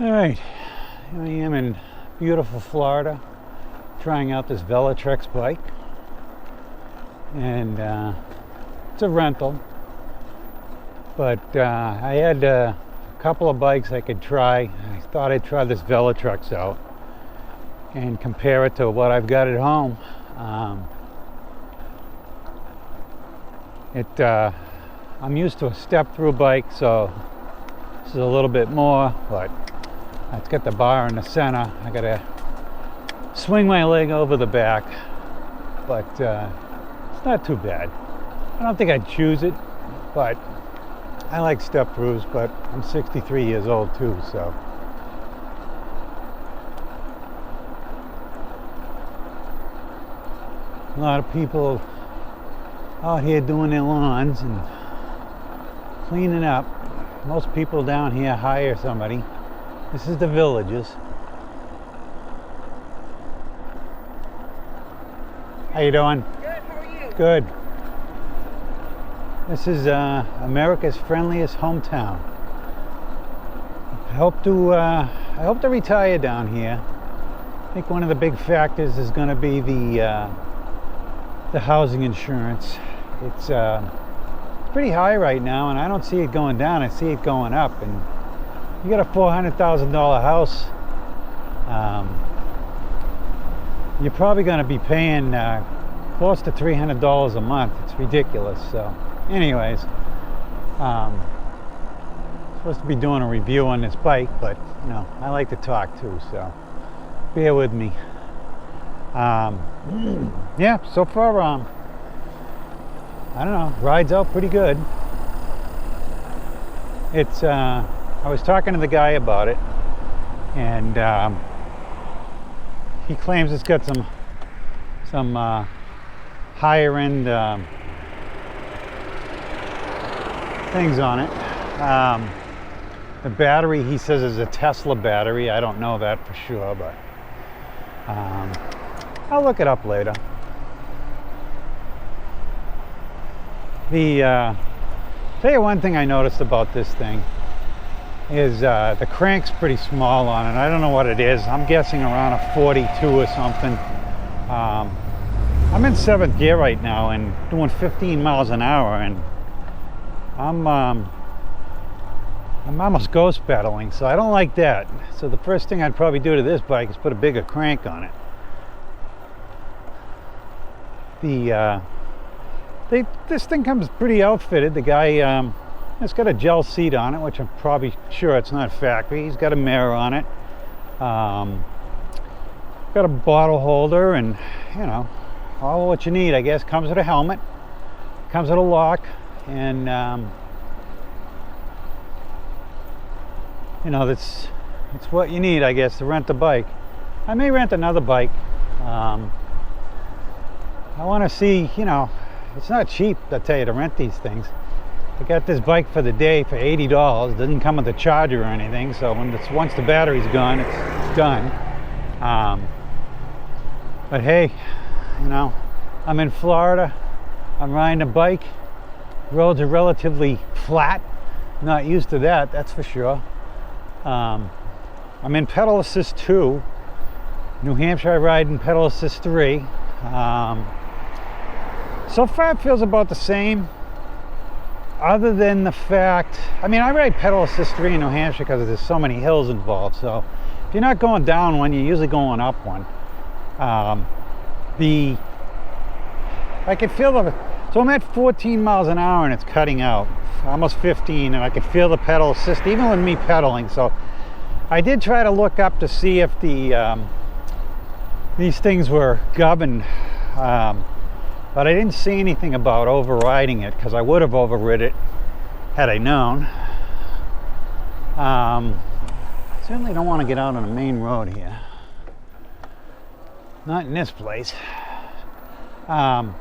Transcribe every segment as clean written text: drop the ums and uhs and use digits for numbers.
All right, here I am in beautiful Florida, trying out this Velatrex bike, and it's a rental, but I had a couple of bikes I could try. I thought I'd try this Velatrex out and compare it to what I've got at home. I'm used to a step-through bike, so this is a little bit more, but it's got the bar in the center. I gotta swing my leg over the back, but it's not too bad. I don't think I'd choose it, but I like step-throughs, but I'm 63 years old too, so. A lot of people out here doing their lawns and cleaning up. Most people down here hire somebody. This is the Villages. How you doing? Good, how are you? Good. This is America's friendliest hometown. I hope to retire down here. I think one of the big factors is going to be the housing insurance. It's pretty high right now, and I don't see it going down. I see it going up. And you got a $400,000 house, you're probably going to be paying close to $300 a month. It's ridiculous. So, anyways, supposed to be doing a review on this bike, but you know, I like to talk too, so bear with me. Yeah, so far, I don't know, rides out pretty good. It's I was talking to the guy about it, and he claims it's got some higher end things on it. The battery, he says, is a Tesla battery. I don't know that for sure, but I'll look it up later. Tell you one thing I noticed about this thing is the crank's pretty small on it. I don't know what it is. I'm guessing around a 42 or something. I'm in 7th gear right now and doing 15 miles an hour, and I'm almost ghost pedaling, so I don't like that. So the first thing I'd probably do to this bike is put a bigger crank on it. This thing comes pretty outfitted. The guy, it's got a gel seat on it, which I'm probably sure it's not factory. He's got a mirror on it. Got a bottle holder, and you know, all what you need, I guess. Comes with a helmet, comes with a lock, and you know, that's what you need, I guess, to rent a bike. I may rent another bike. I want to see, you know, it's not cheap, I tell you, to rent these things. I got this bike for the day for $80. It doesn't come with a charger or anything, so once the battery's gone, it's done. But hey, you know, I'm in Florida. I'm riding a bike. Roads are relatively flat. Not used to that, that's for sure. I'm in pedal assist 2. New Hampshire, I ride in pedal assist 3. So far it feels about the same, other than the fact, I mean, I ride pedal assist 3 in New Hampshire because there's so many hills involved. So if you're not going down one, you're usually going up one. I can feel so I'm at 14 miles an hour and it's cutting out, almost 15, and I can feel the pedal assist even with me pedaling. So I did try to look up to see if these things were governed, but I didn't see anything about overriding it, because I would have overrid it had I known. Certainly don't want to get out on a main road here. Not in this place. So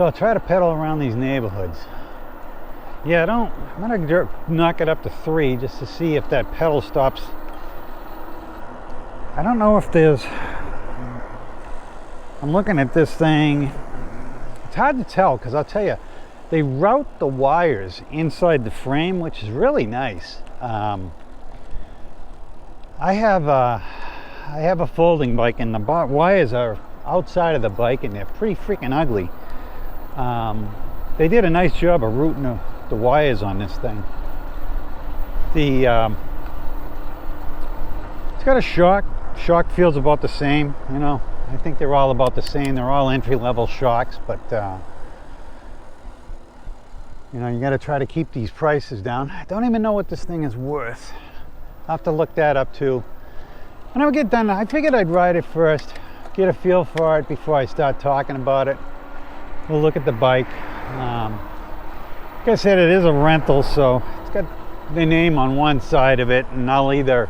I'll try to pedal around these neighborhoods. Yeah, I'm gonna knock it up to 3 just to see if that pedal stops. I don't know if there's, I'm looking at this thing. It's hard to tell, because I'll tell you, they route the wires inside the frame, which is really nice. I have a folding bike, and the wires are outside of the bike, and they're pretty freaking ugly. They did a nice job of routing the wires on this thing. It's got a shock. Shock feels about the same, you know. I think they're all about the same. They're all entry-level shocks, but you know, you got to try to keep these prices down. I don't even know what this thing is worth. I'll have to look that up too. When I get done, I figured I'd ride it first, get a feel for it before I start talking about it. We'll look at the bike. Like I said, it is a rental, so it's got the name on one side of it, and I'll either,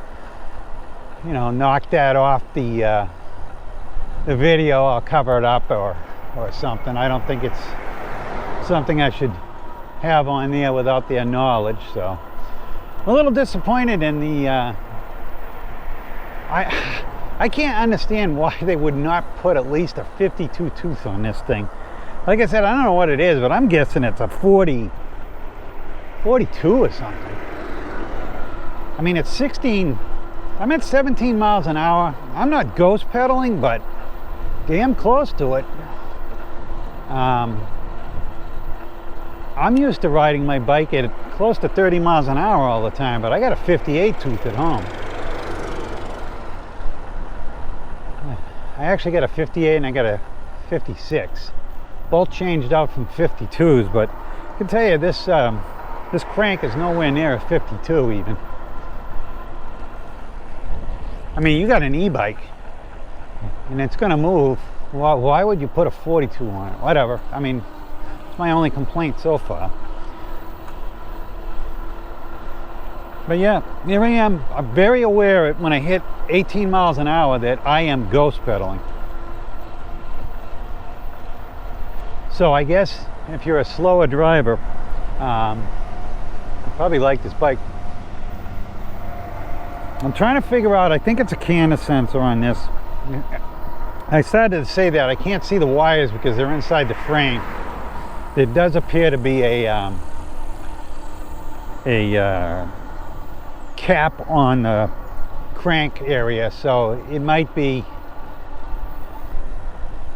you know, knock that off the video, I'll cover it up or something. I don't think it's something I should have on there without their knowledge. So I'm a little disappointed in the I can't understand why they would not put at least a 52 tooth on this thing. Like I said, I don't know what it is, but I'm guessing it's a 42 or something. I mean, it's 16, I'm at 17 miles an hour. I'm not ghost pedaling, but damn close to it. I'm used to riding my bike at close to 30 miles an hour all the time, but I got a 58 tooth at home. I actually got a 58 and I got a 56. Both changed out from 52s, but I can tell you this this crank is nowhere near a 52 even. I mean, you got an e-bike and it's gonna move. Why would you put a 42 on it? Whatever. I mean, it's my only complaint so far. But yeah, here I am. I'm very aware when I hit 18 miles an hour that I am ghost pedaling. So I guess if you're a slower driver, you probably like this bike. I'm trying to figure out, I think it's a camera sensor on this. I started to say that I can't see the wires because they're inside the frame. There does appear to be a cap on the crank area, so it might be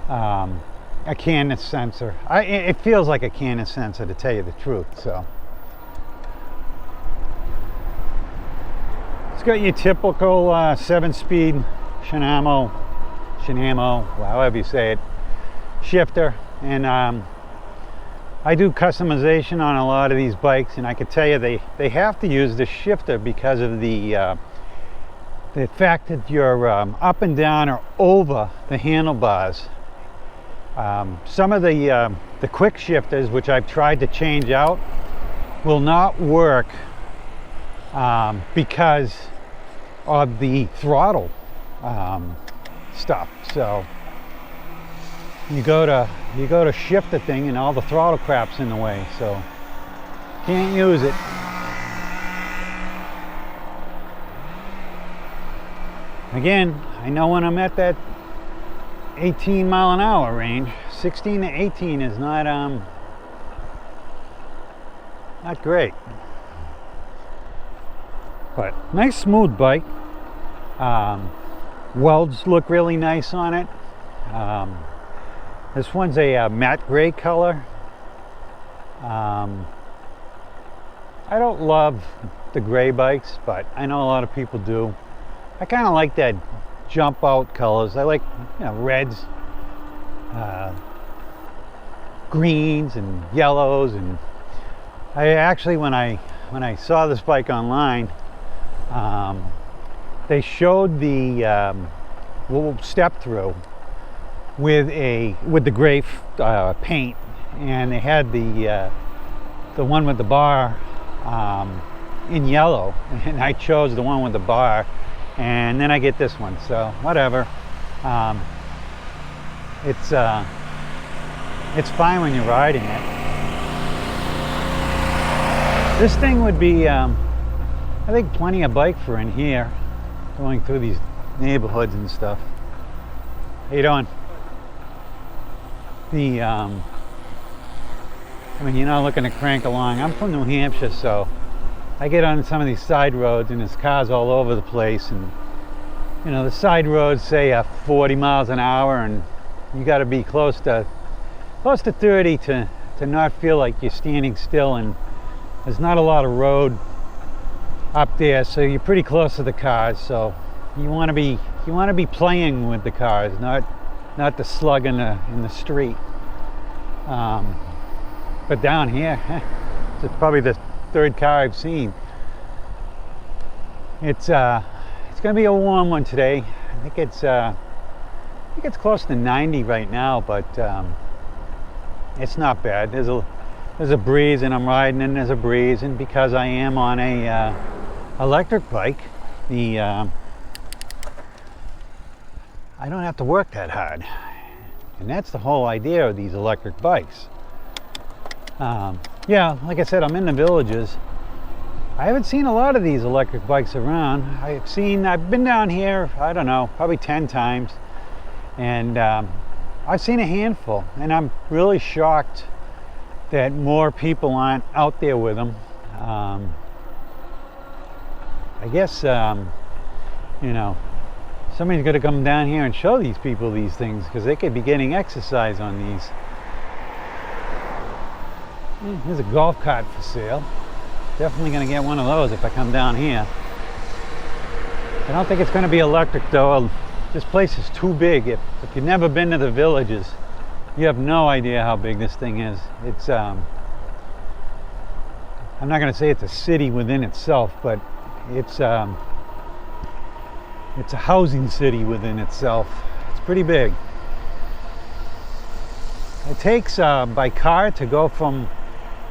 a canvas sensor. It feels like a canvas sensor, to tell you the truth. So it's got your typical 7-speed Shinamo, however you say it, shifter, and I do customization on a lot of these bikes, and I can tell you they have to use the shifter because of the fact that you're up and down or over the handlebars. Some of the quick shifters, which I've tried to change out, will not work because of the throttle stuff. So you go to shift the thing and all the throttle crap's in the way, so can't use it. Again, I know when I'm at that 18 mile an hour range. 16 to 18 is not great, but nice smooth bike. Welds look really nice on it. This one's a matte gray color. I don't love the gray bikes, but I know a lot of people do. I kind of like that jump out colors. I like, you know, reds, greens and yellows. And I actually, when I saw this bike online, they showed the little step through with the gray paint, and they had the one with the bar in yellow, and I chose the one with the bar, and then I get this one. So whatever, it's fine when you're riding it. This thing would be I think plenty of bike for in here, going through these neighborhoods and stuff. How you doing? I mean, you're not looking to crank along. I'm from New Hampshire, so I get on some of these side roads and there's cars all over the place, and you know, the side roads say 40 miles an hour, and you got to be close to 30 to not feel like you're standing still, and there's not a lot of road up there, so you're pretty close to the cars. So you want to be playing with the cars, not the slug in the street. But down here, it's probably the third car I've seen. It's gonna be a warm one today. I think it's close to 90 right now, but it's not bad. There's a breeze, and I'm riding, and there's a breeze, and because I am on a electric bike, I don't have to work that hard, and that's the whole idea of these electric bikes. Yeah, like I said, I'm in the villages. I haven't seen a lot of these electric bikes around. I've been down here, I don't know, probably 10 times, and I've seen a handful, and I'm really shocked that more people aren't out there with them. I guess, you know, somebody's got to come down here and show these people these things, because they could be getting exercise on these. There's a golf cart for sale. Definitely going to get one of those if I come down here. I don't think it's going to be electric though. This place is too big. If you've never been to the villages, you have no idea how big this thing is. It's I'm not going to say it's a city within itself, but it's a housing city within itself. It's pretty big. It takes by car to go from,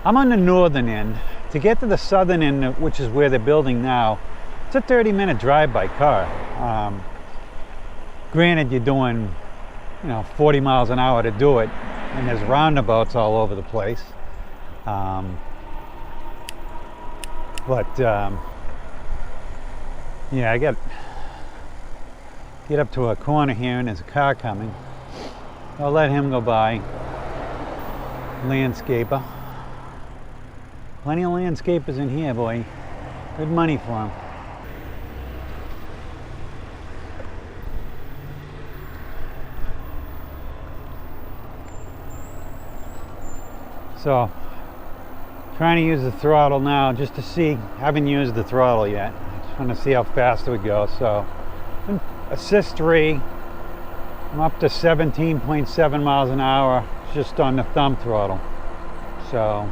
I'm on the northern end, to get to the southern end, which is where they're building now. It's a 30-minute drive by car. Granted, you're doing, 40 miles an hour to do it, and there's roundabouts all over the place. Yeah, I get up to a corner here, and there's a car coming. I'll let him go by. Landscaper. Plenty of landscapers in here, boy. Good money for them. So, trying to use the throttle now just to see. Haven't used the throttle yet. Just want to see how fast it would go. So, assist 3. I'm up to 17.7 miles an hour just on the thumb throttle. So,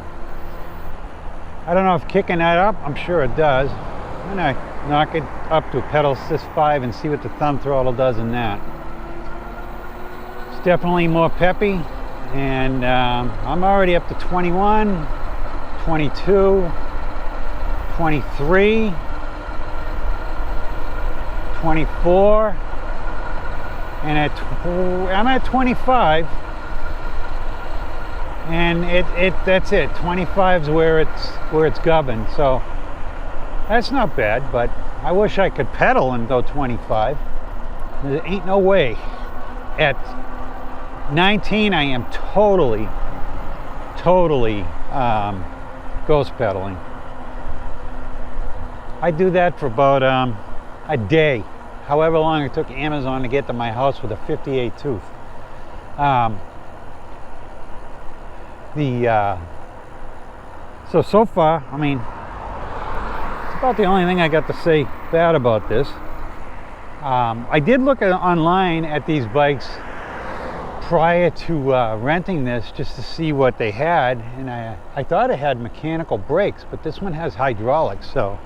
I don't know if kicking that up, I'm sure it does. I'm gonna knock it up to a pedal assist 5 and see what the thumb throttle does in that. It's definitely more peppy, and I'm already up to 21, 22, 23, 24, and I'm at 25. And that's it. 25's where it's governed. So that's not bad, but I wish I could pedal and go 25. There ain't no way. At 19, I am totally ghost pedaling. I do that for about a day, however long it took Amazon to get to my house with a 58 tooth. So far, I mean, it's about the only thing I got to say bad about this. I did look online at these bikes prior to renting this, just to see what they had, and I thought it had mechanical brakes, but this one has hydraulics. So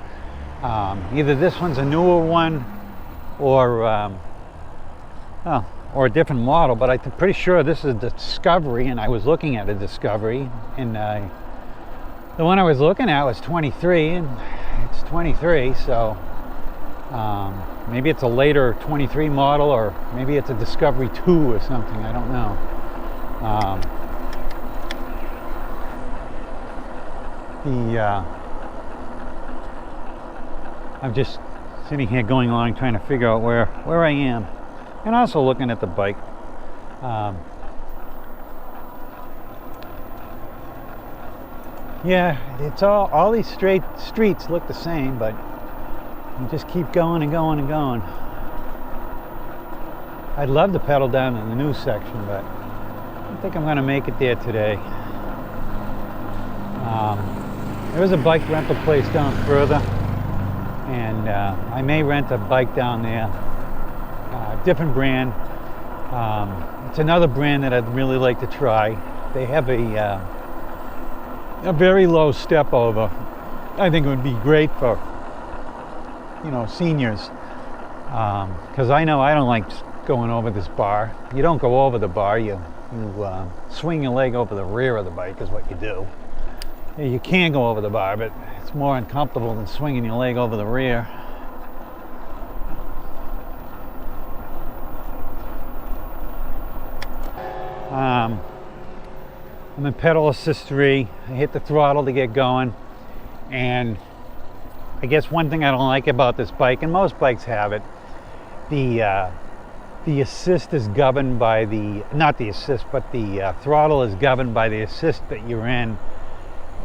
either this one's a newer one, or a different model, but I'm pretty sure this is a Discovery, and I was looking at a Discovery, and the one I was looking at was 23, and it's 23, so maybe it's a later 23 model, or maybe it's a Discovery 2 or something, I don't know. I'm just sitting here going along trying to figure out where I am. And also looking at the bike. Yeah, it's all these streets look the same, but you just keep going and going and going. I'd love to pedal down in the new section, but I don't think I'm going to make it there today. There is a bike rental place down further, and I may rent a bike down there. Different brand. It's another brand that I'd really like to try. They have a very low step over. I think it would be great for, you know, seniors, because I know I don't like going over this bar. You don't go over the bar, you swing your leg over the rear of the bike is what you do. You can go over the bar, but it's more uncomfortable than swinging your leg over the rear. I'm in pedal assist 3. I hit the throttle to get going, and I guess one thing I don't like about this bike, and most bikes have it, the assist is governed by the, not the assist, but the throttle is governed by the assist that you're in.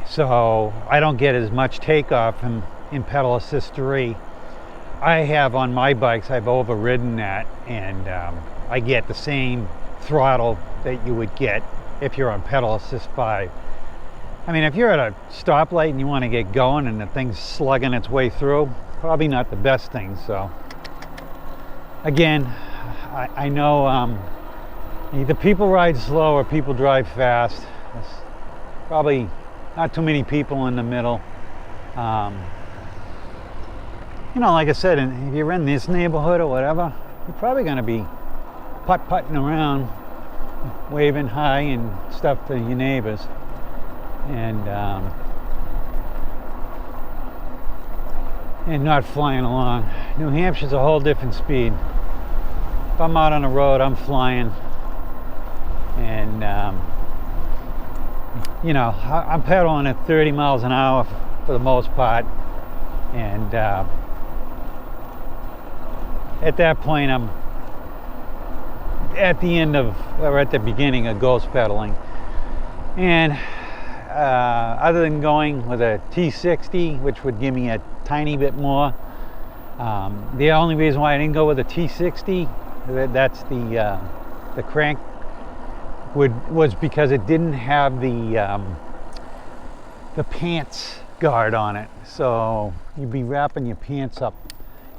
So I don't get as much takeoff in pedal assist 3. I have on my bikes, I've overridden that, and I get the same throttle that you would get if you're on pedal assist 5. I mean, if you're at a stoplight and you want to get going and the thing's slugging its way through, probably not the best thing. So again, I know either people ride slow or people drive fast. There's probably not too many people in the middle. You know, like I said, if you're in this neighborhood or whatever, you're probably going to be putt-putting around, waving hi and stuff to your neighbors. And not flying along. New Hampshire's a whole different speed. If I'm out on the road, I'm flying. And you know, I'm pedaling at 30 miles an hour for the most part. And at that point, I'm at the end of, or at the beginning of ghost pedaling. And other than going with a T60, which would give me a tiny bit more, the only reason why I didn't go with a T60, that's the crank, was because it didn't have the pants guard on it. So you'd be wrapping your pants up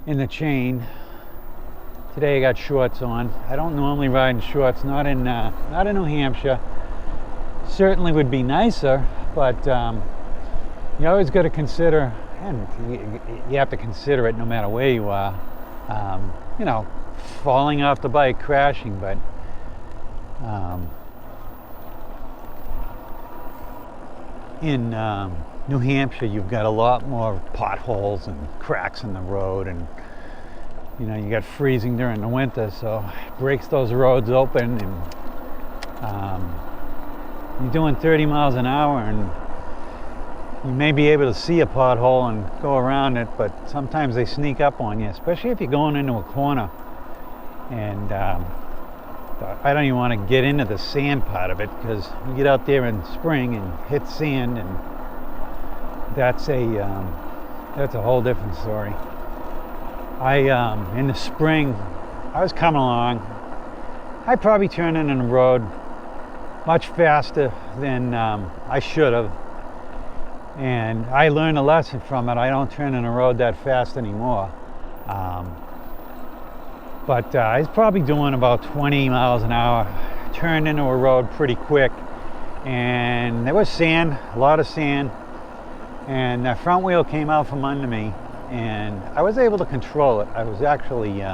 in the chain. Today I got shorts on. I don't normally ride in shorts, not in New Hampshire. Certainly would be nicer, but you always got to consider, and you have to consider it no matter where you are, you know, falling off the bike, crashing. But in New Hampshire, you've got a lot more potholes and cracks in the road, and you know, you got freezing during the winter, so it breaks those roads open, and you're doing 30 miles an hour, and you may be able to see a pothole and go around it, but sometimes they sneak up on you, especially if you're going into a corner. And I don't even want to get into the sand part of it, because you get out there in spring and hit sand, and that's a whole different story. In the spring, I was coming along. I probably turned in the road much faster than I should have, and I learned a lesson from it. I don't turn in the road that fast anymore. But I was probably doing about 20 miles an hour. Turned into a road pretty quick, and there was sand, a lot of sand, and the front wheel came out from under me, and I was able to control it. I was actually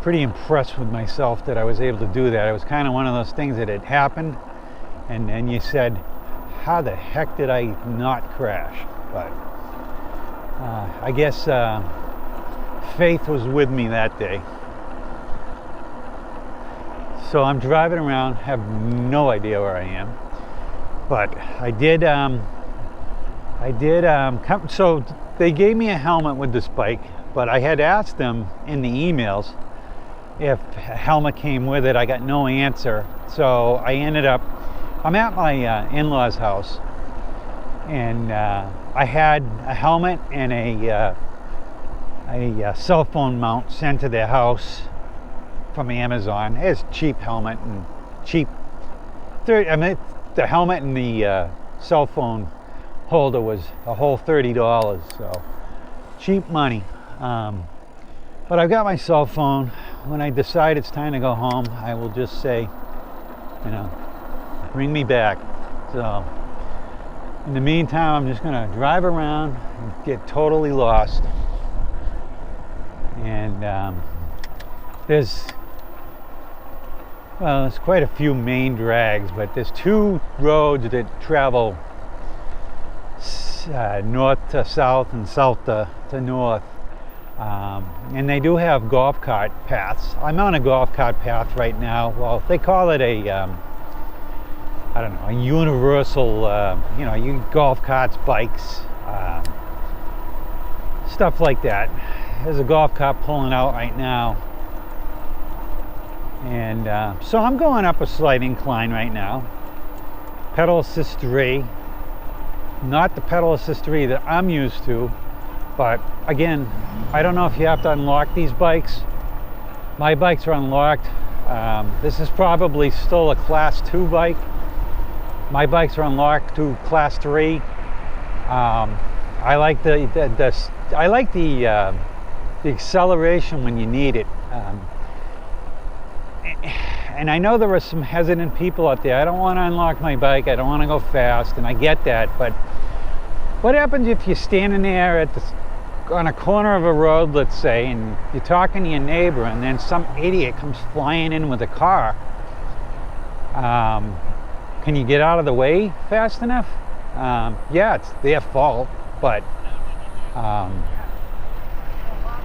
pretty impressed with myself that I was able to do that. It was kind of one of those things that had happened, and then you said, how the heck did I not crash? But I guess faith was with me that day. So I'm driving around, have no idea where I am, but I did come. So they gave me a helmet with this bike, but I had asked them in the emails if a helmet came with it. I got no answer. So I ended up, I'm at my in-laws' house, and I had a helmet and a cell phone mount sent to their house from Amazon. It's cheap helmet and cheap. I mean, the helmet and the cell phone holder was a whole $30, so cheap money. But I've got my cell phone. When I decide it's time to go home, I will just say, you know, bring me back. So in the meantime, I'm just gonna drive around and get totally lost. And there's quite a few main drags, but there's two roads that travel north to south and south to north. And they do have golf cart paths. I'm on a golf cart path right now. Well, they call it a, I don't know, a universal, you know, you golf carts, bikes, stuff like that. There's a golf cart pulling out right now. And so I'm going up a slight incline right now. Pedal assist 3. Not the pedal assist 3 that I'm used to. But again, I don't know if you have to unlock these bikes. My bikes are unlocked. This is probably still a class 2 bike. My bikes are unlocked to class 3. I like the acceleration when you need it. And I know there are some hesitant people out there. I don't want to unlock my bike. I don't want to go fast, and I get that. But what happens if you're standing there on a corner of a road, let's say, and you're talking to your neighbor, and then some idiot comes flying in with a car? Can you get out of the way fast enough? Yeah, it's their fault, but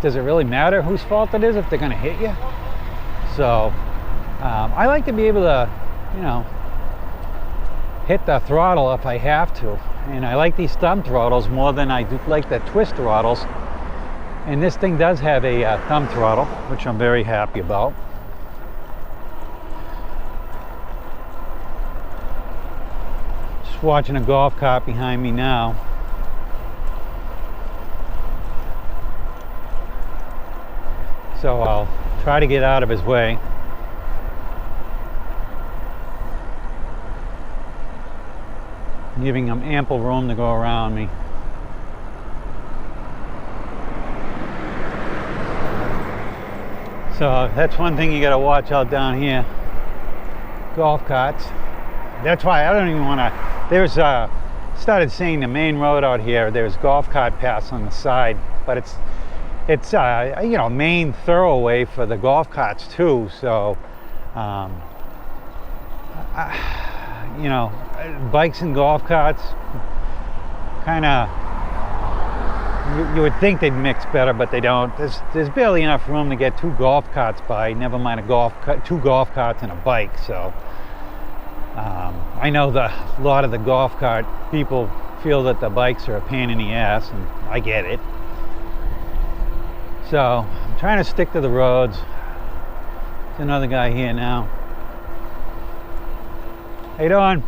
does it really matter whose fault it is if they're going to hit you? So I like to be able to, you know, hit the throttle if I have to. And I like these thumb throttles more than I do like the twist throttles. And this thing does have a thumb throttle, which I'm very happy about. Just watching a golf cart behind me now. So I'll try to get out of his way. Giving him ample room to go around me. So that's one thing you got to watch out down here. Golf carts. That's why I don't even want to. There's started seeing the main road out here. There's golf cart paths on the side, but it's you know, main thoroughway for the golf carts too. So you know, bikes and golf carts kind of, you would think they'd mix better, but they don't. There's barely enough room to get two golf carts by, never mind two golf carts and a bike. So I know a lot of the golf cart people feel that the bikes are a pain in the ass, and I get it. So I'm trying to stick to the roads. There's another guy here now. How you doing?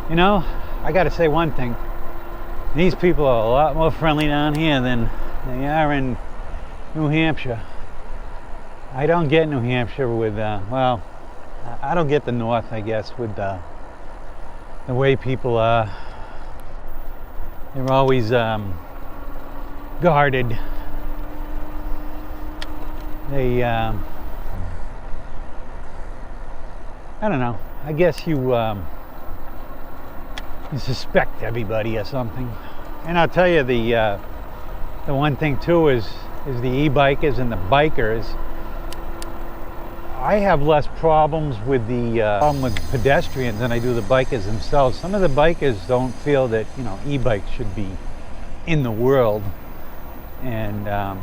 You know, I gotta say one thing. These people are a lot more friendly down here than they are in New Hampshire. I don't get New Hampshire with, well, I don't get the North, I guess, with the way people are. They're always guarded. They, I don't know. I guess you suspect everybody or something. And I'll tell you, the one thing too is the e-bikers and the bikers. I have less problems with pedestrians than I do the bikers themselves. Some of the bikers don't feel that, you know, e-bikes should be in the world. And I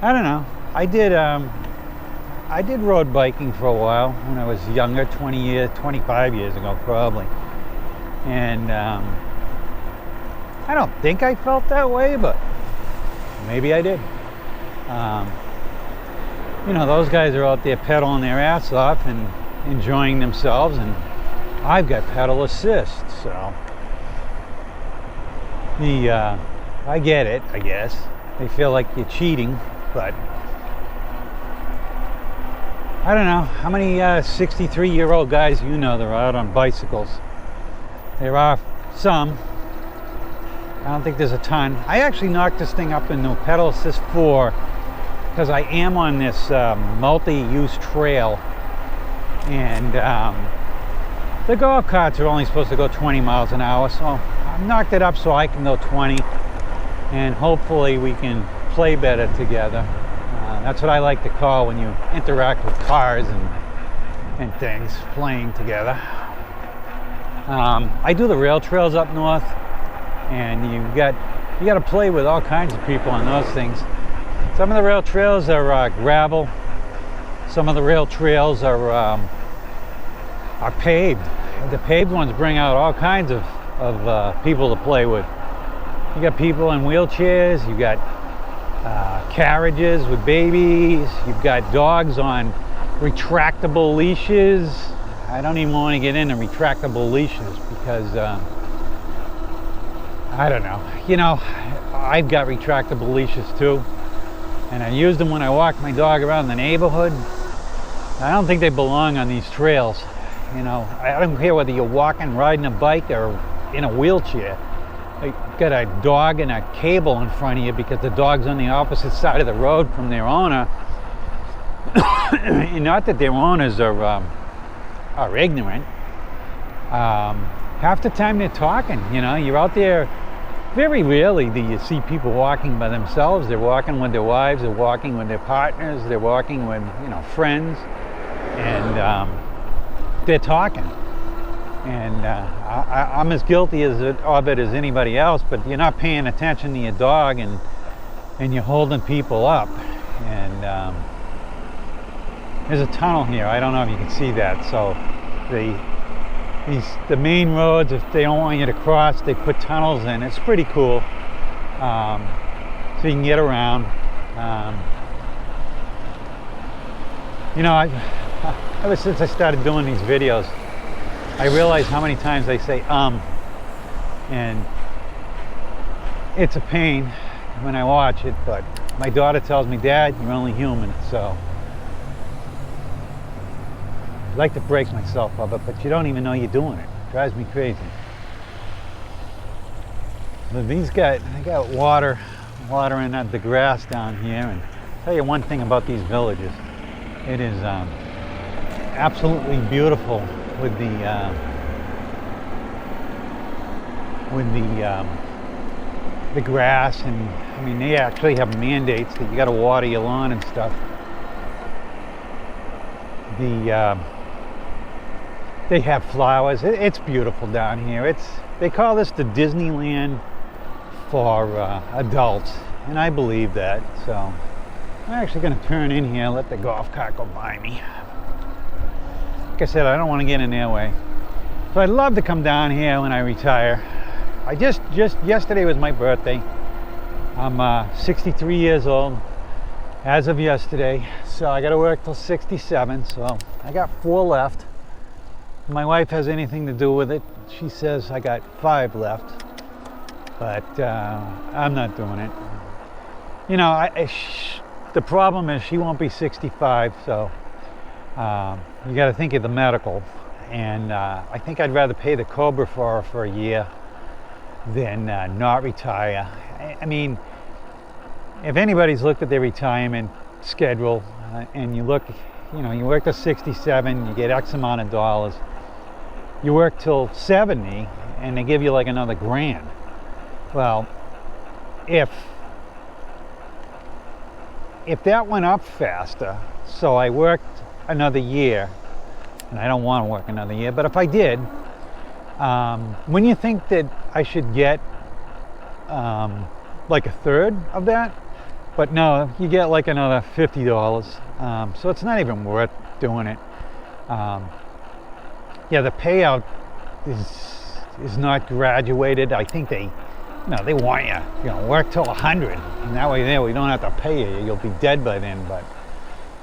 don't know. I did road biking for a while when I was younger, 25 years ago probably. And I don't think I felt that way, but maybe I did. You know, those guys are out there pedaling their ass off and enjoying themselves, and I've got pedal assist, so I get it, I guess. They feel like you're cheating, but I don't know how many 63-year-old guys you know that are out on bicycles. There are some. I don't think there's a ton. I actually knocked this thing up in the pedal assist 4 because I am on this multi-use trail, and the golf carts are only supposed to go 20 miles an hour, so I've knocked it up so I can go 20, and hopefully we can play better together. That's what I like to call when you interact with cars and things, playing together. I do the rail trails up north, and you got to play with all kinds of people on those things. Some of the rail trails are gravel. Some of the rail trails are paved. The paved ones bring out all kinds of people to play with. You got people in wheelchairs. You got carriages with babies. You've got dogs on retractable leashes. I don't even want to get into retractable leashes because I don't know. You know, I've got retractable leashes too, and I use them when I walk my dog around the neighborhood. I don't think they belong on these trails. You know, I don't care whether you're walking, riding a bike, or in a wheelchair. You got a dog and a cable in front of you because the dog's on the opposite side of the road from their owner. And not that their owners are ignorant. Half the time they're talking. You know, you're out there. Very rarely do you see people walking by themselves. They're walking with their wives, they're walking with their partners, they're walking with, you know, friends, and they're talking. And I'm as guilty of it as anybody else, but you're not paying attention to your dog, and you're holding people up. And there's a tunnel here. I don't know if you can see that. So the main roads, if they don't want you to cross, they put tunnels in. It's pretty cool, so you can get around. You know, ever since I started doing these videos, I realize how many times I say and it's a pain when I watch it, but my daughter tells me, Dad, you're only human, so I like to break myself of it, but you don't even know you're doing it. It drives me crazy. But they got water in the grass down here, and I'll tell you one thing about these villages. It is absolutely beautiful with the grass, and I mean they actually have mandates that you got to water your lawn and stuff. They have flowers. It's beautiful down here. They call this the Disneyland for adults, and I believe that. So I'm actually going to turn in here and let the golf cart go by me. Like I said, I don't want to get in their way. So I'd love to come down here when I retire. I just yesterday was my birthday. I'm 63 years old as of yesterday, so I got to work till 67. So I got 4 left. My wife has anything to do with it. She says I got 5 left, but I'm not doing it. You know, the problem is she won't be 65, so you got to think of the medical, and I think I'd rather pay the Cobra for her for a year than not retire. I mean, if anybody's looked at their retirement schedule and you look, you know, you work to 67, you get X amount of dollars. You work till 70 and they give you like another $1,000. Well, if that went up faster, so I worked another year, and I don't want to work another year, but if I did, when you think that I should get like a third of that, but no, you get like another $50. So it's not even worth doing it. Yeah, the payout is not graduated. I think they want you, work till 100, and that way we don't have to pay you. You'll be dead by then. But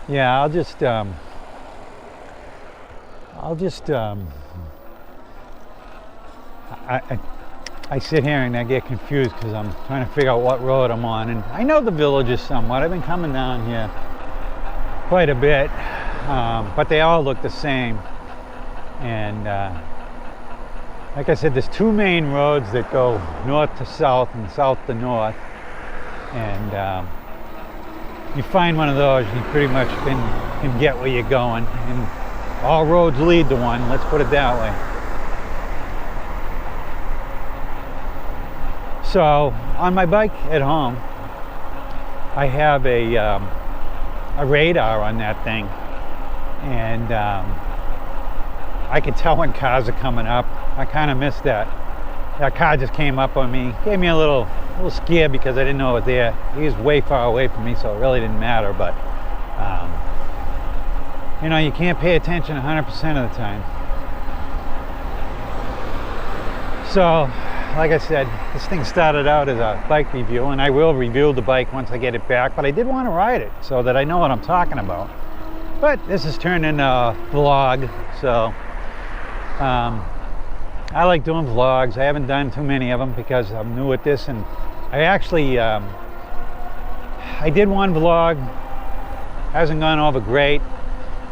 yeah, I'll just I sit here and I get confused because I'm trying to figure out what road I'm on, and I know the villages somewhat. I've been coming down here quite a bit. but they all look the same. And like I said, there's two main roads that go north to south and south to north, and you find one of those, you pretty much can get where you're going, and all roads lead to one, let's put it that way. So on my bike at home, I have a radar on that thing, and I can tell when cars are coming up. I kind of missed that. That car just came up on me, gave me a little scare because I didn't know it was there. He was way far away from me, so it really didn't matter. But you know, you can't pay attention 100% of the time. So, like I said, this thing started out as a bike review, and I will review the bike once I get it back, but I did want to ride it so that I know what I'm talking about. But this has turned into a vlog, so I like doing vlogs. I haven't done too many of them because I'm new at this, and I actually I did one vlog, hasn't gone over great,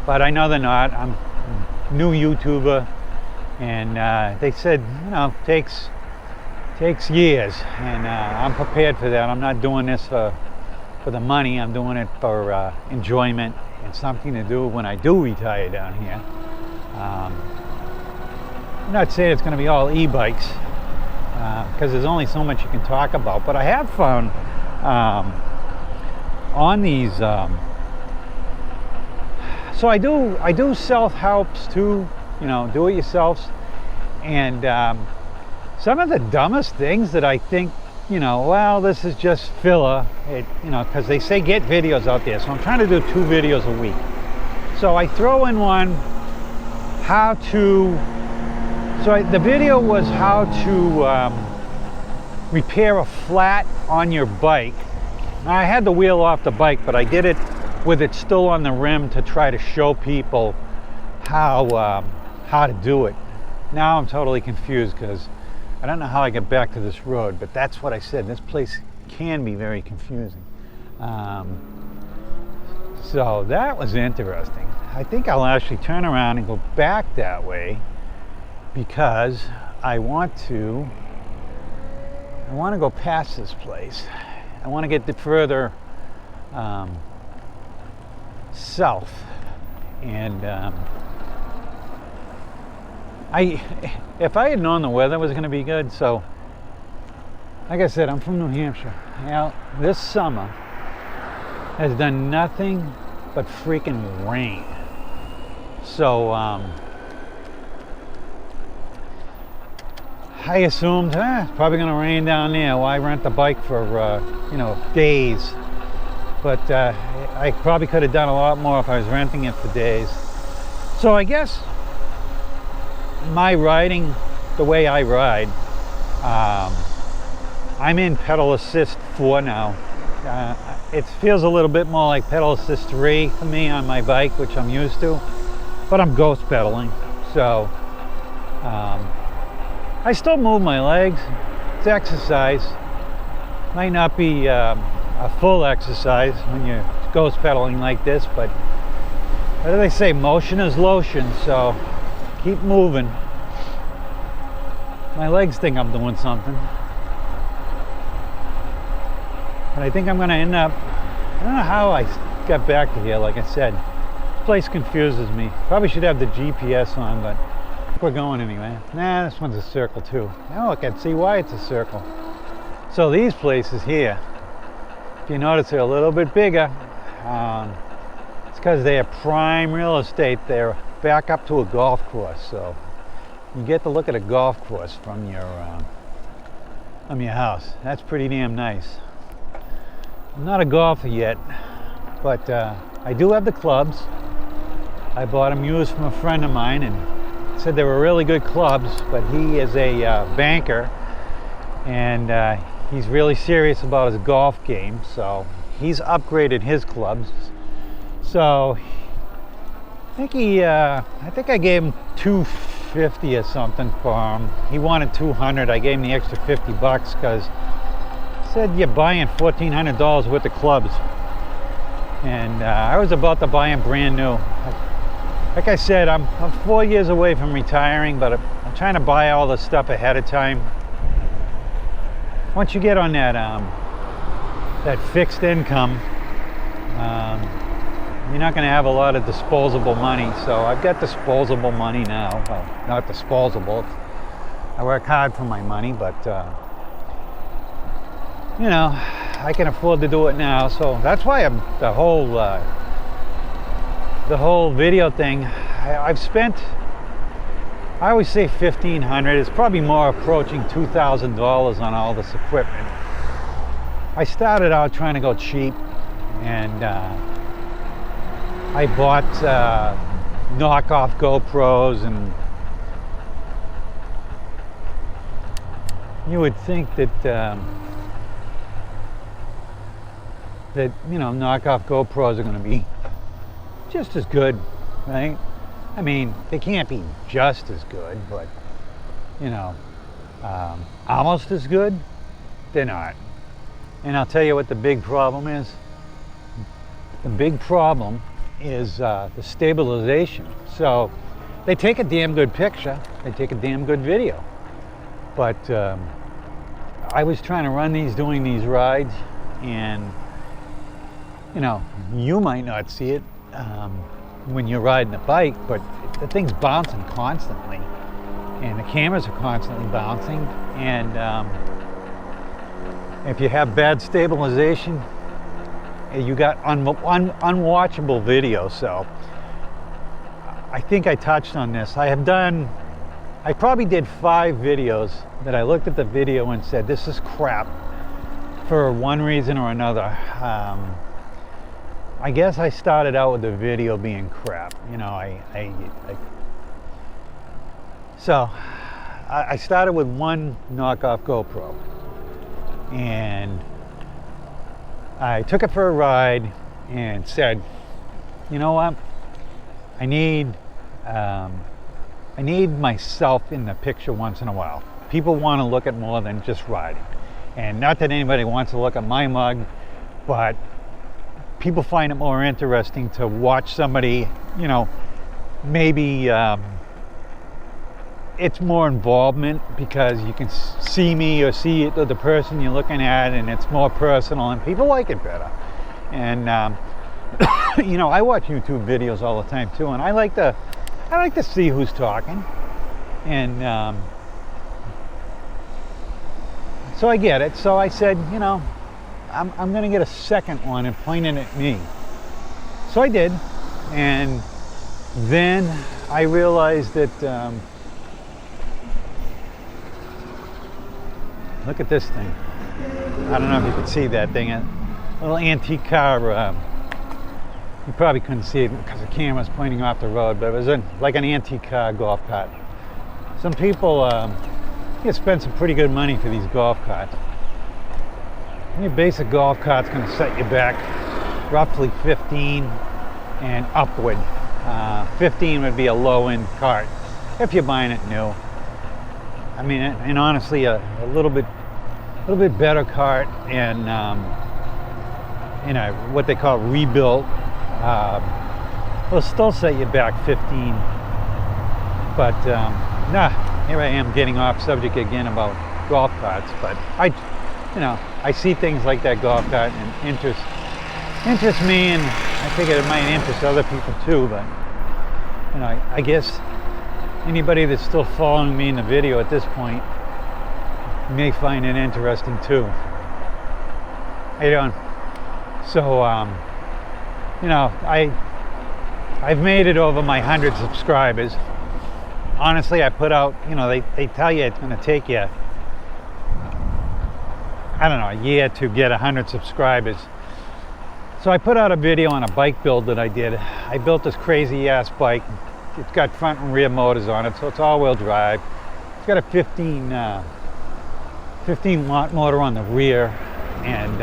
but I know they're not. I'm a new YouTuber, and they said, you know, takes years, and I'm prepared for that. I'm not doing this for the money. I'm doing it for enjoyment and something to do when I do retire down here. I'm not saying it's going to be all e-bikes, because there's only so much you can talk about, but I have found on these so I do self-helps too, you know, do it yourselves, and some of the dumbest things that I think, you know, well, this is just filler, you know, because they say get videos out there, so I'm trying to do 2 videos a week. So I throw in one, how to, the video was how to repair a flat on your bike. Now, I had the wheel off the bike, but I did it with it still on the rim to try to show people how to do it. Now I'm totally confused because I don't know how I get back to this road, but that's what I said. This place can be very confusing. So that was interesting. I think I'll actually turn around and go back that way because I want to go past this place. I want to get further south, and if I had known the weather was going to be good, so like I said, I'm from New Hampshire. Now, this summer has done nothing but freaking rain. So I assumed it's probably going to rain down there. Why rent the bike for you know, days? But I probably could have done a lot more if I was renting it for days. So I guess my riding, the way I ride, I'm in pedal assist 4 now. It feels a little bit more like pedal assist 3 for me on my bike, which I'm used to, but I'm ghost pedaling, so I still move my legs. It's exercise. Might not be a full exercise when you're ghost pedaling like this, but what do they say, motion is lotion, so keep moving. My legs think I'm doing something, but I think I'm going to end up, I don't know how I got back to here. Like I said, this place confuses me. Probably should have the GPS on, but I think we're going anyway. Nah, this one's a circle too. Now I can see why it's a circle. So these places here, if you notice, they're a little bit bigger. It's because they are prime real estate. They're back up to a golf course, so you get to look at a golf course from your house. That's pretty damn nice. I'm not a golfer yet, but I do have the clubs. I bought them used from a friend of mine and said they were really good clubs, but he is a banker, and he's really serious about his golf game, so he's upgraded his clubs. So I think I gave him $250 or something for him. He wanted $200. I gave him the extra $50 because he said you're buying $1,400 worth of clubs, and I was about to buy them brand new. I like I said, I'm 4 years away from retiring, but I'm trying to buy all the stuff ahead of time. Once you get on that fixed income, you're not going to have a lot of disposable money. So I've got disposable money now. Well, not disposable. I work hard for my money, but you know, I can afford to do it now. So that's why the whole video thing. I've spent, I always say $1,500. It's probably more approaching $2,000 on all this equipment. I started out trying to go cheap, and I bought knockoff GoPros, and you would think that that you know, knockoff GoPros are going to be just as good, right? I mean, they can't be just as good, but you know, almost as good. They're not. And I'll tell you what the big problem is. The big problem is the stabilization. So they take a damn good picture, they take a damn good video, but I was trying to run these, doing these rides, and you know, you might not see it when you're riding a bike, but the thing's bouncing constantly, and the cameras are constantly bouncing, and if you have bad stabilization, you got unwatchable video. So I think I touched on this. I probably did 5 videos that I looked at the video and said, this is crap for one reason or another. I guess I started out with the video being crap. You know, so I started with one knockoff GoPro, and I took it for a ride and said, you know what, I need myself in the picture once in a while. People want to look at more than just riding, and not that anybody wants to look at my mug, but people find it more interesting to watch somebody, you know, maybe it's more involvement because you can see me or see the person you're looking at, and it's more personal, and people like it better. And you know, I watch YouTube videos all the time too, and I like to see who's talking, and so I get it. So I said, you know, I'm gonna get a second one and pointing at me. So I did, and then I realized that look at this thing. I don't know if you can see that thing. A little antique car. You probably couldn't see it because the camera's pointing off the road, but it was like an antique car golf cart. Some people you spend some pretty good money for these golf carts. Your basic golf cart's going to set you back roughly 15 and upward. 15 would be a low-end cart if you're buying it new. I mean, and honestly, a little bit better cart, and you know, what they call rebuilt, will still set you back 15. But here I am getting off subject again about golf carts. But you know, I see things like that golf cart and interest me, and I think it might interest other people too. But you know, I guess anybody that's still following me in the video at this point may find it interesting too. How you doing? So you know, I've made it over my 100 subscribers. Honestly, I put out, you know, they tell you it's going to take you, I don't know, a year to get 100 subscribers. So I put out a video on a bike build that I did. I built this crazy ass bike. It's got front and rear motors on it, so it's all-wheel drive. It's got a 15 watt motor on the rear, and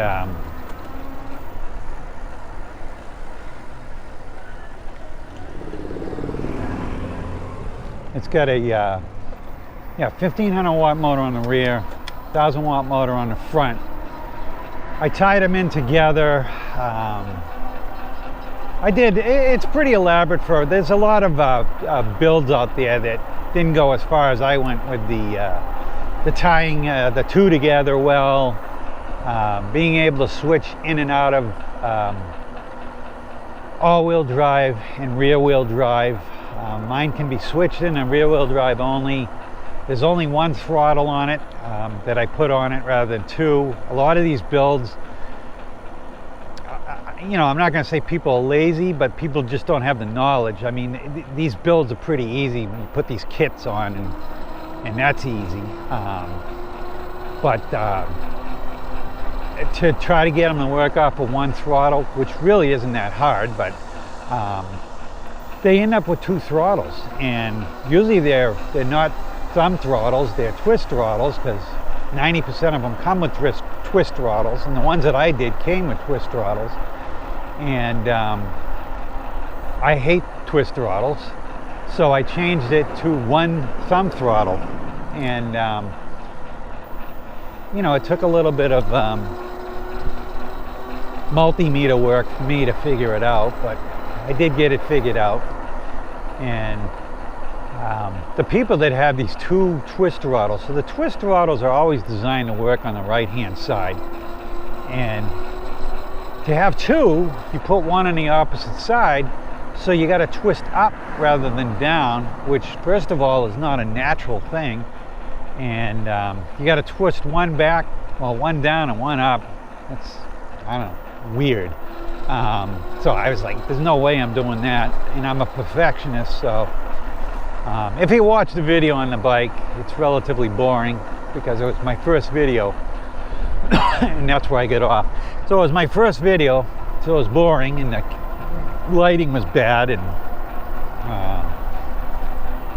it's got a 1500 watt motor on the rear, 1000 watt motor on the front. I tied them in together I did. It's pretty elaborate there's a lot of builds out there that didn't go as far as I went with the tying the two together well, being able to switch in and out of all-wheel drive and rear-wheel drive. Mine can be switched in and rear-wheel drive only. There's only one throttle on it that I put on it rather than two. A lot of these builds, you know, I'm not going to say people are lazy, but people just don't have the knowledge. I mean, these builds are pretty easy. You put these kits on and that's easy. But to try to get them to work off of one throttle, which really isn't that hard, but they end up with two throttles, and usually they're not thumb throttles, they're twist throttles, because 90% of them come with twist throttles, and the ones that I did came with twist throttles. And I hate twist throttles, so I changed it to one thumb throttle. And you know, it took a little bit of multimeter work for me to figure it out, but I did get it figured out. And the people that have these two twist throttles, so the twist throttles are always designed to work on the right hand side, and to have two, you put one on the opposite side, so you got to twist up rather than down, which first of all is not a natural thing. And you got to twist one back, well, one down and one up. That's, I don't know, weird. So I was like, there's no way I'm doing that, and I'm a perfectionist, so if you watch the video on the bike, it's relatively boring because it was my first video and that's where I get off. So it was my first video, so it was boring and the lighting was bad and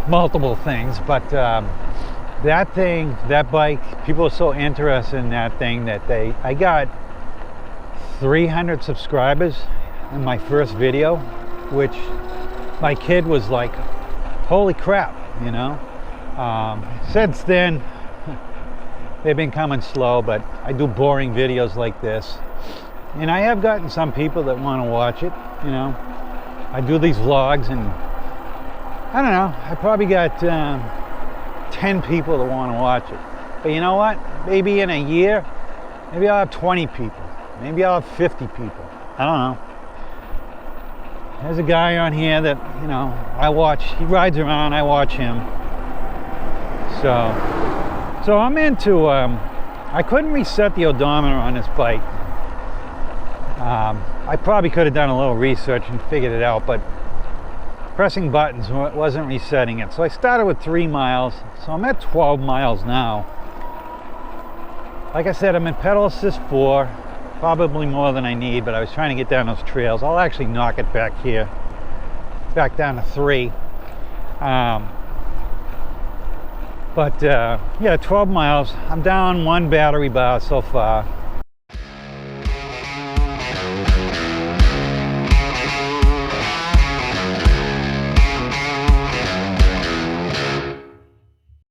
multiple things, but that thing, that bike, people are so interested in that thing that I got 300 subscribers in my first video, which my kid was like, holy crap, you know. Since then they've been coming slow, but I do boring videos like this, and I have gotten some people that want to watch it, you know. I do these vlogs, and I don't know, I probably got 10 people that want to watch it. But you know what, maybe in a year, maybe I'll have 20 people, maybe I'll have 50 people, I don't know. There's a guy on here that, you know, I watch. He rides around, I watch him. So I'm into, I couldn't reset the odometer on this bike. I probably could have done a little research and figured it out, but pressing buttons wasn't resetting it. So I started with 3 miles, so I'm at 12 miles now. Like I said, I'm in pedal assist 4. Probably more than I need, but I was trying to get down those trails. I'll actually knock it back here, back down to 3. But yeah, 12 miles. I'm down 1 battery bar so far.